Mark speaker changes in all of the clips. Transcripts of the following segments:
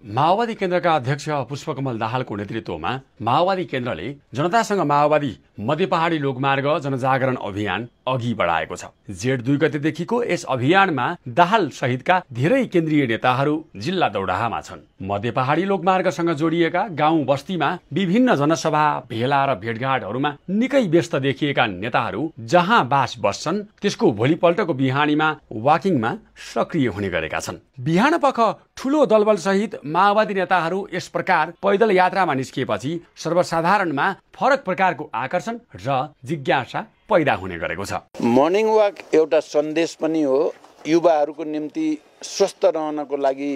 Speaker 1: माओवादी केन्द्रका अध्यक्ष पुष्पकमल दाहालको नेतृत्वमा माओवादी केन्द्रले जनतासँग माओवादी मध्य पहाडी लोकमार्ग जनजागरण अभियान अघि बढाएको छ। जेठ 2 गतेदेखिको यस अभियानमा दाहाल सहितका धेरै केन्द्रीय नेताहरू जिल्ला दौडाहामा छन्। मध्य पहाडी लोकमार्गसँग जोडिएका गाउँ बस्तीमा विभिन्न जनसभा भेला र भेटघाटहरूमा निकै व्यस्त देखिएका नेताहरू जहाँ बास बस्छन् त्यसको भोलिपल्टको बिहानीमा वाकिङमा सक्रिय हुने गरेका छन्। बिहानपख ठूलो दलबल सहित माओवादी नेताहरू यस प्रकार पैदल यात्रामा निस्किएपछि सर्वसाधारणमा फरक प्रकारको आकर्षण र जिज्ञासा पैदा हुने गरेको छ।
Speaker 2: मर्निङ वाक एउटा सन्देश पनि हो, युवाहरूको निम्ति स्वस्थ रहनको लागि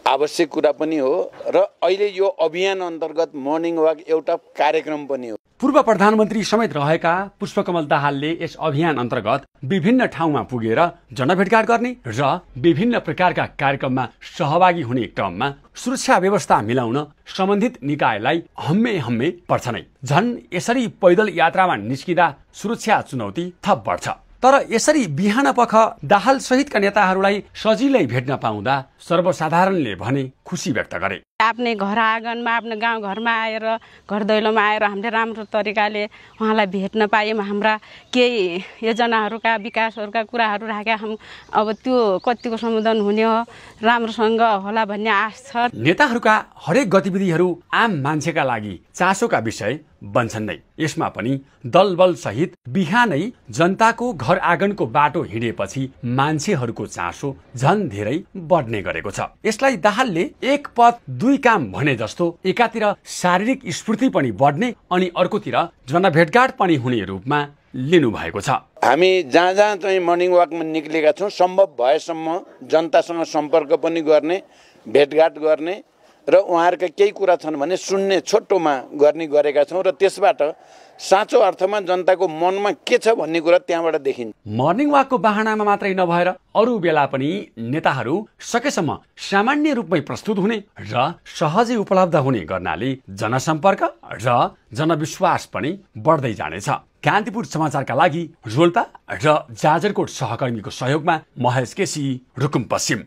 Speaker 2: आवश्यक कुरा पनि हो र अहिले यो अभियान अन्तर्गत मर्निङ वाक एउटा कार्यक्रम पनि हो।
Speaker 1: पूर्व प्रधानमन्त्री समेत रहेका पुष्पकमल दाहालले यस अभियान अन्तर्गत विभिन्न ठाउँमा पुगेर जनभेटघाट गर्ने र विभिन्न प्रकारका कार्यक्रममा सहभागी हुने क्रममा सुरक्षा व्यवस्था मिलाउन सम्बन्धित निकायलाई हम्मे पर्छ नै। झन् यसरी पैदल यात्रामा निस्किँदा सुरक्षा चुनौती थप बढ्छ। तर यसरी बिहानपख दाहाल सहितका नेताहरूलाई सजिलै भेट्न पाउँदा सर्वसाधारणले भने खुसी व्यक्त गरे।
Speaker 3: आफ्नै घर आँगनमा आफ्नो गाउँघरमा आएर घर दैलोमा आएर हामीले राम्रो तरिकाले उहाँलाई भेट्न पायौँ। हाम्रा केही योजनाहरूका विकासहरूका कुराहरू राखेका छौँ। अब त्यो कतिको सम्बोधन हुने हो, राम्रोसँग होला भन्ने आश छ।
Speaker 1: नेताहरूका हरेक गतिविधिहरू आम मान्छेका लागि चासोका विषय बन्छन् नै। यसमा पनि दलबल सहित बिहानै जनताको घर आँगनको बाटो हिँडेपछि मान्छेहरूको चासो झन् धेरै बढ्ने गरेको छ। यसलाई दाहालले एक पद दुई काम भने जस्तो एकातिर शारीरिक स्फूर्ति पनि बढ्ने अनि अर्कोतिर जनभेटघाट पनि हुने रूपमा लिनु भएको छ।
Speaker 2: हामी जहाँ जहाँ चाहिँ मर्निङ वाकमा निक्लेका छौँ सम्भव भएसम्म जनतासँग सम्पर्क पनि गर्ने, भेटघाट गर्ने र उहाँहरूका केही कुरा छन् भने सुन्ने छोटोमा गर्ने गरेका छौँ र त्यसबाट साँचो अर्थमा जनताको मनमा के छ भन्ने कुरा त्यहाँबाट देखिन्छ।
Speaker 1: मर्निङ वाकको बहानामा मात्रै नभएर अरू बेला पनि नेताहरू सकेसम्म सामान्य रूपमै प्रस्तुत हुने र सहजै उपलब्ध हुने गर्नाले जनसम्पर्क र जनविश्वास पनि बढ्दै जानेछ। कान्तिपुर समाचारका लागि रोल्पा र जाजरकोट सहकर्मीको सहयोगमा महेश केसी, रुकुम पश्चिम।